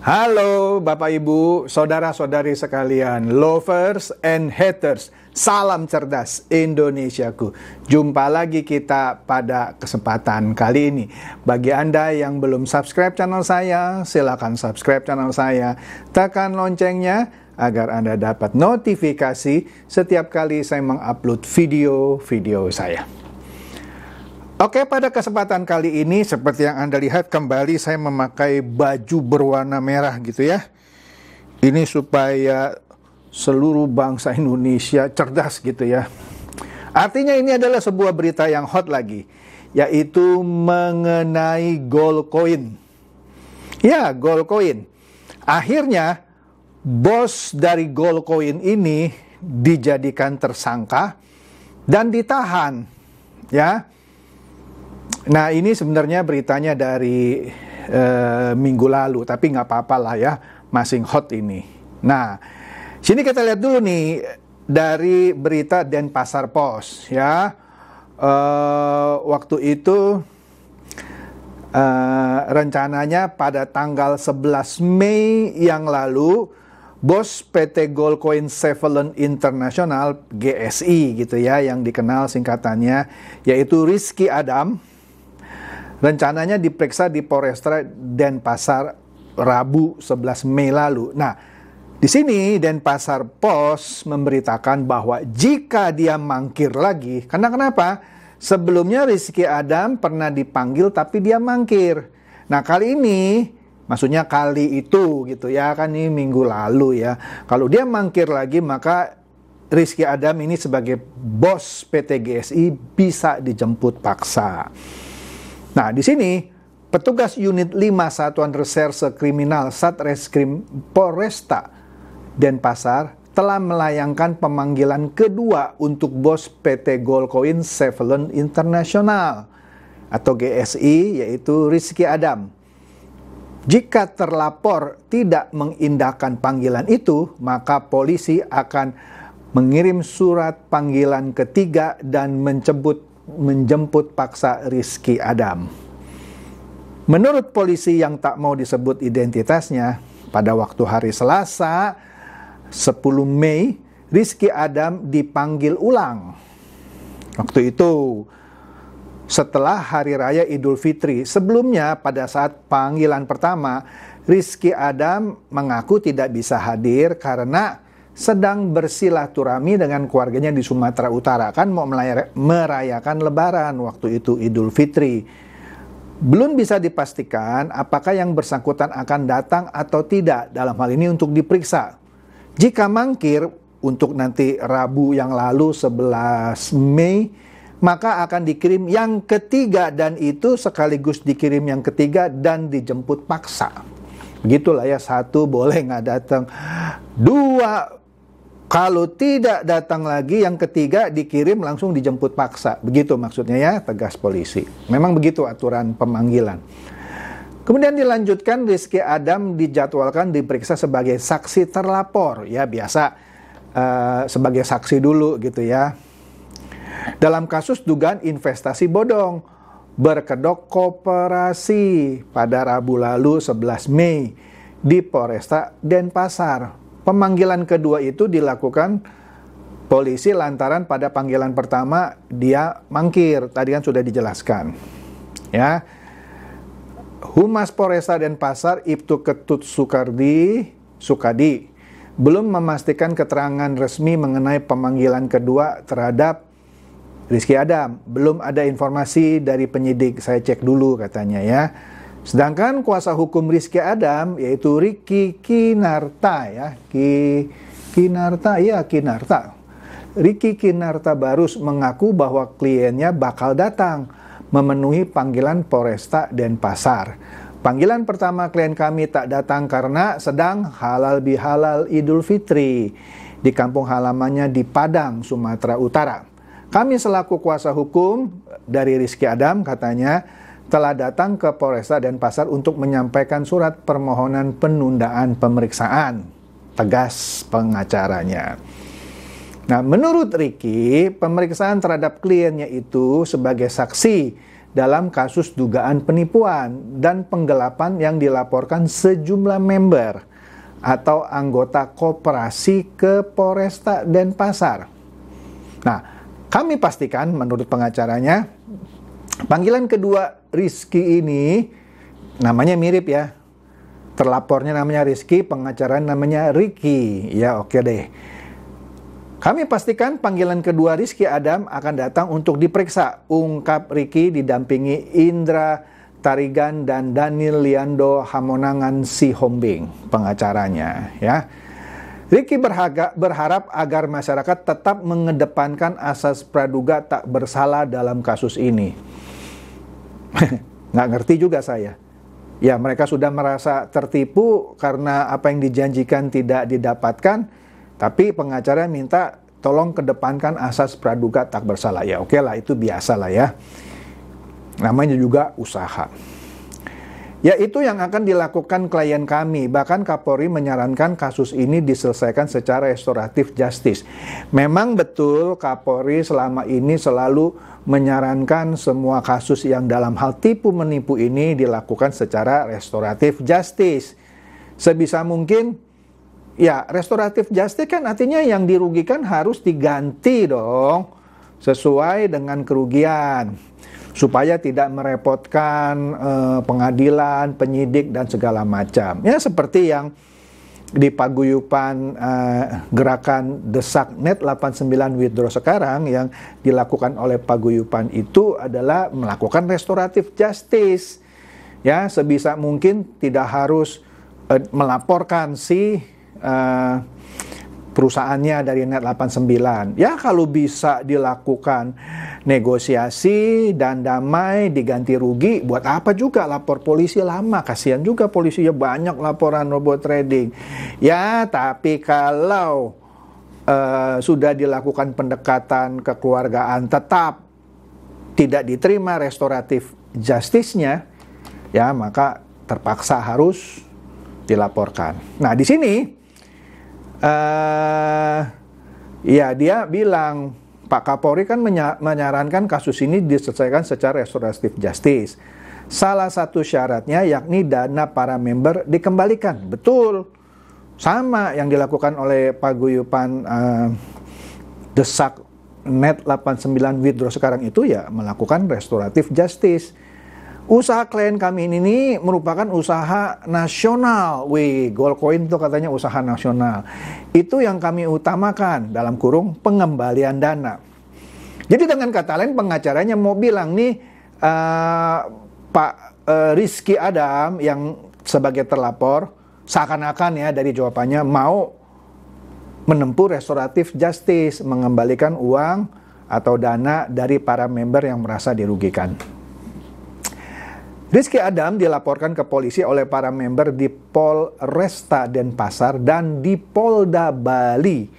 Halo Bapak Ibu, saudara-saudari sekalian, lovers and haters, salam cerdas Indonesiaku. Jumpa lagi kita pada kesempatan kali ini. Bagi Anda yang belum subscribe channel saya, silakan subscribe channel saya, tekan loncengnya agar Anda dapat notifikasi setiap kali saya mengupload video-video saya. Oke, pada kesempatan kali ini seperti yang Anda lihat kembali saya memakai baju berwarna merah gitu ya. Ini supaya seluruh bangsa Indonesia cerdas gitu ya. Artinya ini adalah sebuah berita yang hot lagi, yaitu mengenai gold coin. Ya, gold coin. Akhirnya bos dari gold coin ini dijadikan tersangka dan ditahan. Ya. Nah, ini sebenarnya beritanya dari minggu lalu, tapi nggak apa-apa lah ya, masih hot ini. Nah, sini kita lihat dulu nih dari berita Denpasar Post ya. Waktu itu rencananya pada tanggal 11 Mei yang lalu, bos PT Gold Coin Sevelan International GSI gitu ya, yang dikenal singkatannya yaitu Rizky Adam, rencananya diperiksa di Polresta Denpasar Rabu 11 Mei lalu. Nah, di sini Denpasar Post memberitakan bahwa jika dia mangkir lagi, karena kenapa? Sebelumnya Rizky Adam pernah dipanggil tapi dia mangkir. Nah, kali ini, maksudnya kali itu gitu ya, kan ini minggu lalu ya. Kalau dia mangkir lagi, maka Rizky Adam ini sebagai bos PT GSI bisa dijemput paksa. Nah, di sini petugas unit 5 Satuan Reserse Kriminal Satreskrim Polresta Denpasar telah melayangkan pemanggilan kedua untuk bos PT Gold Coin Sevelan International atau GSI, yaitu Rizky Adam. Jika terlapor tidak mengindahkan panggilan itu, maka polisi akan mengirim surat panggilan ketiga dan menjemput paksa Rizky Adam. Menurut polisi yang tak mau disebut identitasnya, pada waktu hari Selasa 10 Mei, Rizky Adam dipanggil ulang. Waktu itu setelah Hari Raya Idul Fitri. Sebelumnya pada saat panggilan pertama, Rizky Adam mengaku tidak bisa hadir karena sedang bersilaturahmi dengan keluarganya di Sumatera Utara. Kan mau merayakan Lebaran waktu itu, Idul Fitri. Belum bisa dipastikan apakah yang bersangkutan akan datang atau tidak dalam hal ini untuk diperiksa. Jika mangkir untuk nanti Rabu yang lalu 11 Mei, maka akan dikirim yang ketiga, dan itu sekaligus dikirim yang ketiga dan dijemput paksa. Begitulah ya, satu boleh nggak datang, dua kalau tidak datang lagi, yang ketiga dikirim langsung dijemput paksa. Begitu maksudnya ya, tegas polisi. Memang begitu aturan pemanggilan. Kemudian dilanjutkan, Rizky Adam dijadwalkan diperiksa sebagai saksi terlapor. Ya biasa sebagai saksi dulu gitu ya. Dalam kasus dugaan investasi bodong berkedok koperasi pada Rabu lalu 11 Mei di Polresta Denpasar. Pemanggilan kedua itu dilakukan polisi lantaran pada panggilan pertama dia mangkir. Tadi kan sudah dijelaskan. Ya. Humas Polresta Denpasar Ibtu Ketut Sukadi belum memastikan keterangan resmi mengenai pemanggilan kedua terhadap Rizky Adam. Belum ada informasi dari penyidik. Saya cek dulu katanya ya. Sedangkan kuasa hukum Rizky Adam yaitu Ricky Kinarta ya, Kinarta. Ricky Kinarta Barus mengaku bahwa kliennya bakal datang memenuhi panggilan Polresta Denpasar. Panggilan pertama klien kami tak datang karena sedang halal bihalal Idul Fitri di kampung halamannya di Padang, Sumatera Utara. Kami selaku kuasa hukum dari Rizky Adam katanya telah datang ke Polresta Denpasar untuk menyampaikan surat permohonan penundaan pemeriksaan, tegas pengacaranya. Nah, menurut Ricky, pemeriksaan terhadap kliennya itu sebagai saksi dalam kasus dugaan penipuan dan penggelapan yang dilaporkan sejumlah member atau anggota koperasi ke Polresta Denpasar. Nah, kami pastikan menurut pengacaranya, panggilan kedua Rizky ini namanya mirip ya. Terlapornya namanya Rizky, pengacaranya namanya Ricky. Ya, oke deh. Kami pastikan panggilan kedua Rizky Adam akan datang untuk diperiksa. Ungkap Ricky didampingi Indra Tarigan dan Daniel Liando Hamonangan Sihombing, pengacaranya ya. Ricky berharap agar masyarakat tetap mengedepankan asas praduga tak bersalah dalam kasus ini. Nggak ngerti juga saya. Ya, mereka sudah merasa tertipu karena apa yang dijanjikan tidak didapatkan, tapi pengacara minta tolong kedepankan asas praduga tak bersalah. Ya oke lah, itu biasa lah ya. Namanya juga usaha. Ya, itu yang akan dilakukan klien kami. Bahkan Kapolri menyarankan kasus ini diselesaikan secara restoratif justice. Memang betul Kapolri selama ini selalu menyarankan semua kasus yang dalam hal tipu menipu ini dilakukan secara restoratif justice. Sebisa mungkin, ya restoratif justice kan artinya yang dirugikan harus diganti dong, sesuai dengan kerugian, supaya tidak merepotkan pengadilan, penyidik, dan segala macam. Ya seperti yang di paguyupan gerakan Desak Net 89 Withdraw sekarang, yang dilakukan oleh paguyupan itu adalah melakukan restoratif justice. Ya, sebisa mungkin tidak harus melaporkan si perusahaannya dari Net 89. Ya, kalau bisa dilakukan negosiasi dan damai, diganti rugi, buat apa juga lapor polisi lama? Kasihan juga polisinya, banyak laporan robot trading. Ya, tapi kalau sudah dilakukan pendekatan kekeluargaan tetap tidak diterima restoratif justice-nya, ya maka terpaksa harus dilaporkan. Nah, di sini ya dia bilang, Pak Kapolri kan menyarankan kasus ini diselesaikan secara restoratif justice. Salah satu syaratnya yakni dana para member dikembalikan. Betul. Sama yang dilakukan oleh paguyupan Desak Net 89 Withdraw sekarang itu, ya melakukan restoratif justice. Usaha klien kami ini merupakan usaha nasional. Goldcoin itu katanya usaha nasional. Itu yang kami utamakan, dalam kurung pengembalian dana. Jadi dengan kata lain, pengacaranya mau bilang nih, Pak Rizky Adam yang sebagai terlapor, seakan-akan ya dari jawabannya mau menempuh restoratif justice, mengembalikan uang atau dana dari para member yang merasa dirugikan. Rizky Adam dilaporkan ke polisi oleh para member di Polresta Denpasar dan di Polda Bali.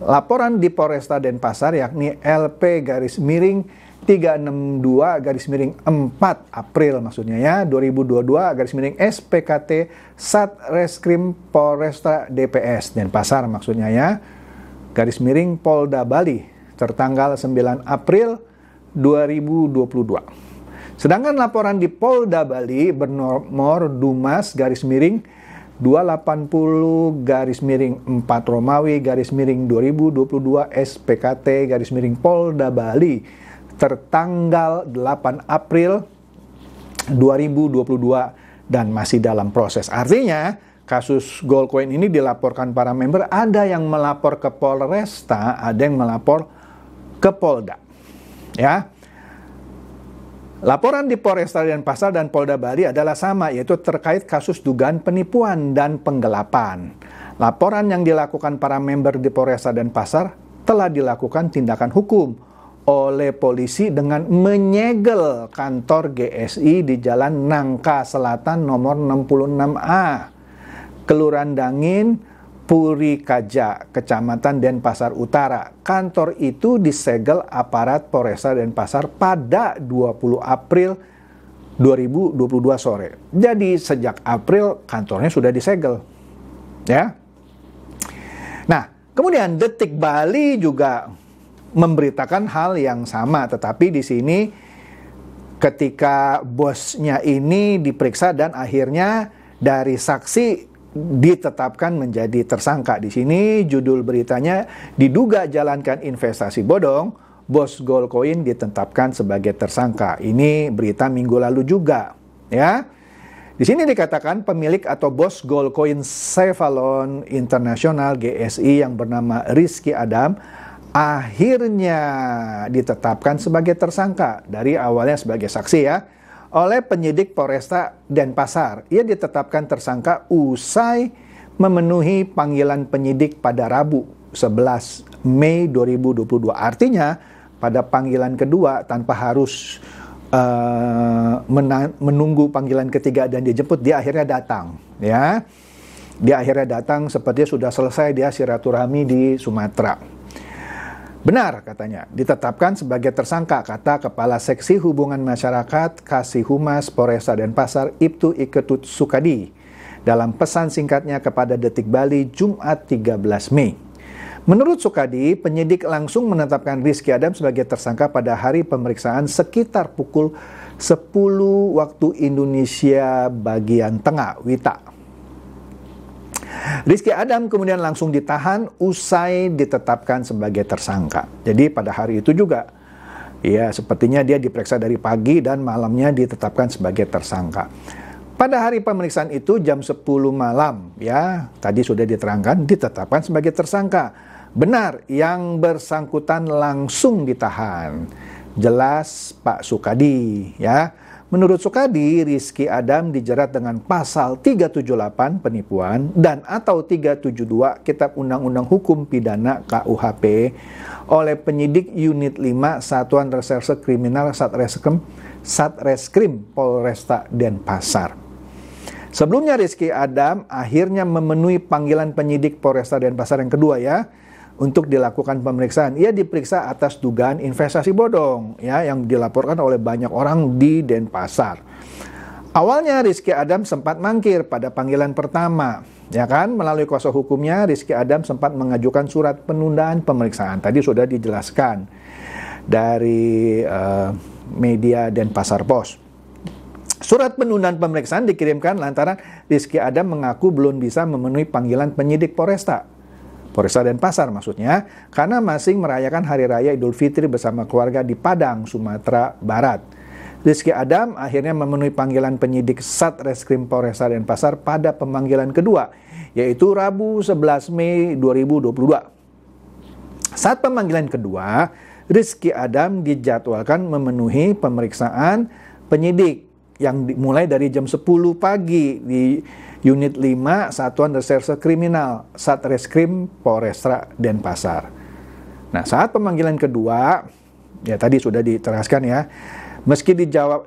Laporan di Polresta Denpasar yakni LP-362-4 April maksudnya ya 2022-SPKT Satreskrim Polresta DPS Denpasar maksudnya ya _Polda Bali tertanggal 9 April 2022. Sedangkan laporan di Polda Bali bernomor Dumas _280 _4 Romawi _2022 SPKT Polda Bali tertanggal 8 April 2022 dan masih dalam proses. Artinya kasus Goldcoin ini dilaporkan para member, ada yang melapor ke Polresta, ada yang melapor ke Polda. Ya. Laporan di Polresta Denpasar dan Polda Bali adalah sama, yaitu terkait kasus dugaan penipuan dan penggelapan. Laporan yang dilakukan para member di Polresta Denpasar telah dilakukan tindakan hukum oleh polisi dengan menyegel kantor GSI di Jalan Nangka Selatan nomor 66A, Kelurahan Dangin, Puri Kaja, Kecamatan Denpasar Utara. Kantor itu disegel aparat Polresta Denpasar pada 20 April 2022 sore. Jadi sejak April kantornya sudah disegel. Ya. Nah, kemudian Detik Bali juga memberitakan hal yang sama, tetapi di sini ketika bosnya ini diperiksa dan akhirnya dari saksi ditetapkan menjadi tersangka. Di sini judul beritanya, diduga jalankan investasi bodong, bos Goldcoin ditetapkan sebagai tersangka. Ini berita minggu lalu juga, ya. Di sini dikatakan pemilik atau bos Goldcoin Cephallon International GSI yang bernama Rizky Adam akhirnya ditetapkan sebagai tersangka. Dari awalnya sebagai saksi, ya, oleh penyidik Polresta Denpasar. Ia ditetapkan tersangka usai memenuhi panggilan penyidik pada Rabu 11 Mei 2022. Artinya pada panggilan kedua tanpa harus menunggu panggilan ketiga dan dijemput, dia akhirnya datang, ya. Dia akhirnya datang sepertinya sudah selesai dia silaturahmi di Sumatera. Benar katanya, ditetapkan sebagai tersangka, kata Kepala Seksi Hubungan Masyarakat Kasihumas Polresta Denpasar Ibtu Iketut Sukadi dalam pesan singkatnya kepada Detik Bali Jumat 13 Mei. Menurut Sukadi, penyidik langsung menetapkan Rizky Adam sebagai tersangka pada hari pemeriksaan sekitar pukul 10 waktu Indonesia bagian tengah, WITA. Rizky Adam kemudian langsung ditahan usai ditetapkan sebagai tersangka. Jadi pada hari itu juga, ya, sepertinya dia diperiksa dari pagi dan malamnya ditetapkan sebagai tersangka. Pada hari pemeriksaan itu jam 10 malam, ya, tadi sudah diterangkan ditetapkan sebagai tersangka. Benar, yang bersangkutan langsung ditahan. Jelas Pak Sukadi, ya. Menurut Sukadi, Rizky Adam dijerat dengan pasal 378 penipuan dan atau 372 Kitab Undang-Undang Hukum Pidana KUHP oleh penyidik Unit 5 Satuan Reserse Kriminal Satreskrim Polresta Denpasar. Sebelumnya Rizky Adam akhirnya memenuhi panggilan penyidik Polresta Denpasar yang kedua, ya, untuk dilakukan pemeriksaan. Ia diperiksa atas dugaan investasi bodong, ya, yang dilaporkan oleh banyak orang di Denpasar. Awalnya Rizky Adam sempat mangkir pada panggilan pertama, ya kan? Melalui kuasa hukumnya, Rizky Adam sempat mengajukan surat penundaan pemeriksaan. Tadi sudah dijelaskan dari media Denpasar Post. Surat penundaan pemeriksaan dikirimkan lantaran Rizky Adam mengaku belum bisa memenuhi panggilan penyidik Polresta Denpasar maksudnya, karena masih merayakan Hari Raya Idul Fitri bersama keluarga di Padang, Sumatera Barat. Rizky Adam akhirnya memenuhi panggilan penyidik Satreskrim Polresta Denpasar pada pemanggilan kedua, yaitu Rabu 11 Mei 2022. Saat pemanggilan kedua, Rizky Adam dijadwalkan memenuhi pemeriksaan penyidik yang dimulai dari jam 10 pagi di Unit 5 Satuan Reserse Kriminal Satreskrim Polresta Denpasar. Nah, saat pemanggilan kedua, ya tadi sudah diteraskan, ya, meski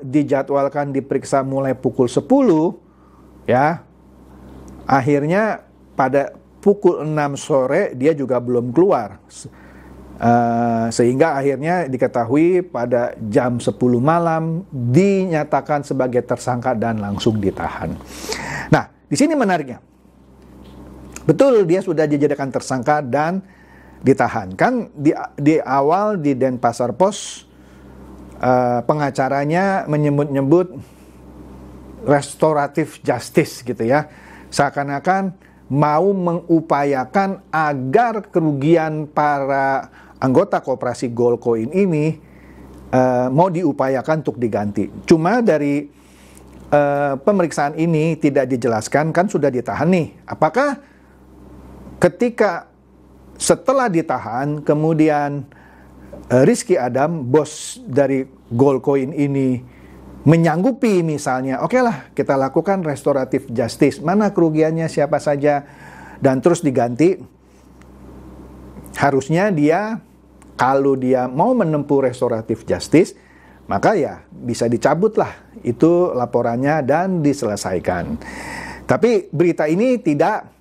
dijadwalkan diperiksa mulai pukul 10, ya, akhirnya pada pukul 6 sore dia juga belum keluar. Sehingga akhirnya diketahui pada jam 10 malam dinyatakan sebagai tersangka dan langsung ditahan. Nah, di sini menariknya, betul dia sudah dijadikan tersangka dan ditahan. Kan di awal di Denpasar Post pengacaranya menyebut-nyebut restoratif justice gitu, ya, seakan-akan mau mengupayakan agar kerugian para anggota koperasi Goldcoin ini mau diupayakan untuk diganti. Cuma dari pemeriksaan ini tidak dijelaskan, kan sudah ditahan nih. Apakah ketika setelah ditahan kemudian Rizky Adam, bos dari Goldcoin ini, menyanggupi misalnya, oke lah kita lakukan restoratif justice, mana kerugiannya siapa saja, dan terus diganti. Harusnya dia, kalau dia mau menempuh restoratif justice, maka ya bisa dicabut lah itu laporannya dan diselesaikan. Tapi berita ini tidak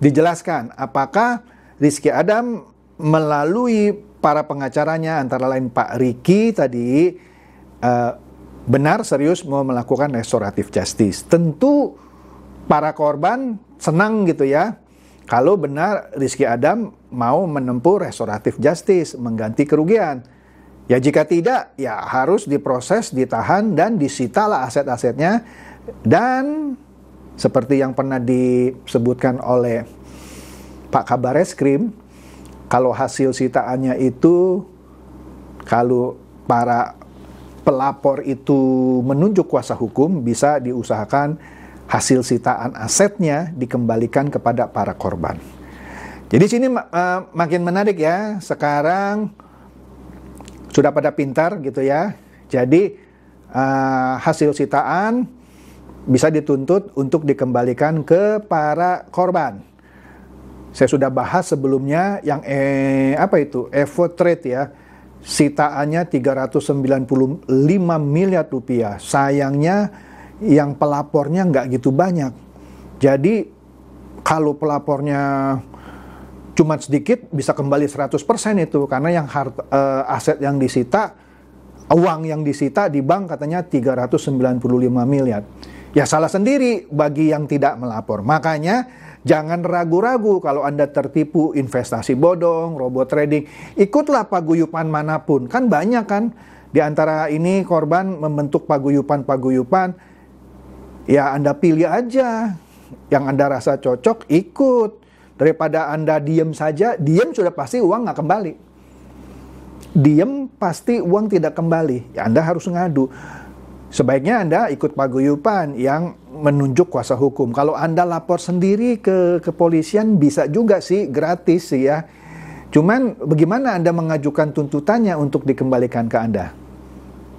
dijelaskan apakah Rizky Adam melalui para pengacaranya, antara lain Pak Riki tadi, benar serius mau melakukan restoratif justice. Tentu para korban senang gitu, ya, kalau benar Rizky Adam mau menempuh restoratif justice, mengganti kerugian. Ya jika tidak, ya harus diproses, ditahan, dan disitalah aset-asetnya. Dan seperti yang pernah disebutkan oleh Pak Kabar Eskrim, kalau hasil sitaannya itu, kalau para pelapor itu menunjuk kuasa hukum, bisa diusahakan hasil sitaan asetnya dikembalikan kepada para korban. Jadi sini makin menarik ya. Sekarang sudah pada pintar gitu ya. Jadi hasil sitaan bisa dituntut untuk dikembalikan ke para korban. Saya sudah bahas sebelumnya yang Evo Trade ya. Sitaannya 395 miliar rupiah. Sayangnya yang pelapornya nggak gitu banyak. Jadi kalau pelapornya cuma sedikit bisa kembali 100% itu. Karena yang aset yang disita, uang yang disita di bank katanya 395 miliar. Ya salah sendiri bagi yang tidak melapor. Makanya jangan ragu-ragu kalau Anda tertipu investasi bodong, robot trading. Ikutlah paguyupan manapun. Kan banyak kan. Di antara ini korban membentuk paguyupan-paguyupan. Ya Anda pilih aja. Yang Anda rasa cocok, ikut. Daripada Anda diem saja, diem sudah pasti uang nggak kembali. Diem pasti uang tidak kembali. Ya Anda harus ngadu. Sebaiknya Anda ikut paguyupan yang menunjuk kuasa hukum. Kalau Anda lapor sendiri ke kepolisian bisa juga sih, gratis sih ya. Cuman bagaimana Anda mengajukan tuntutannya untuk dikembalikan ke Anda?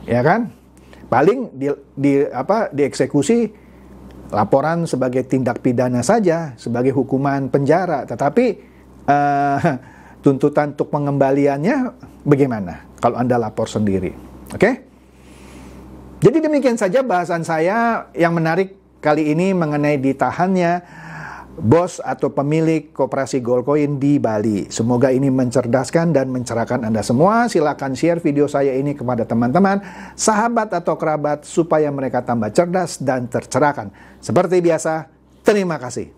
Ya kan? Paling dieksekusi laporan sebagai tindak pidana saja, sebagai hukuman penjara. Tetapi tuntutan untuk pengembaliannya bagaimana kalau Anda lapor sendiri? Oke? Jadi demikian saja bahasan saya yang menarik kali ini mengenai ditahannya bos atau pemilik koperasi Goldcoin di Bali. Semoga ini mencerdaskan dan mencerahkan Anda semua. Silakan share video saya ini kepada teman-teman, sahabat atau kerabat supaya mereka tambah cerdas dan tercerahkan. Seperti biasa, terima kasih.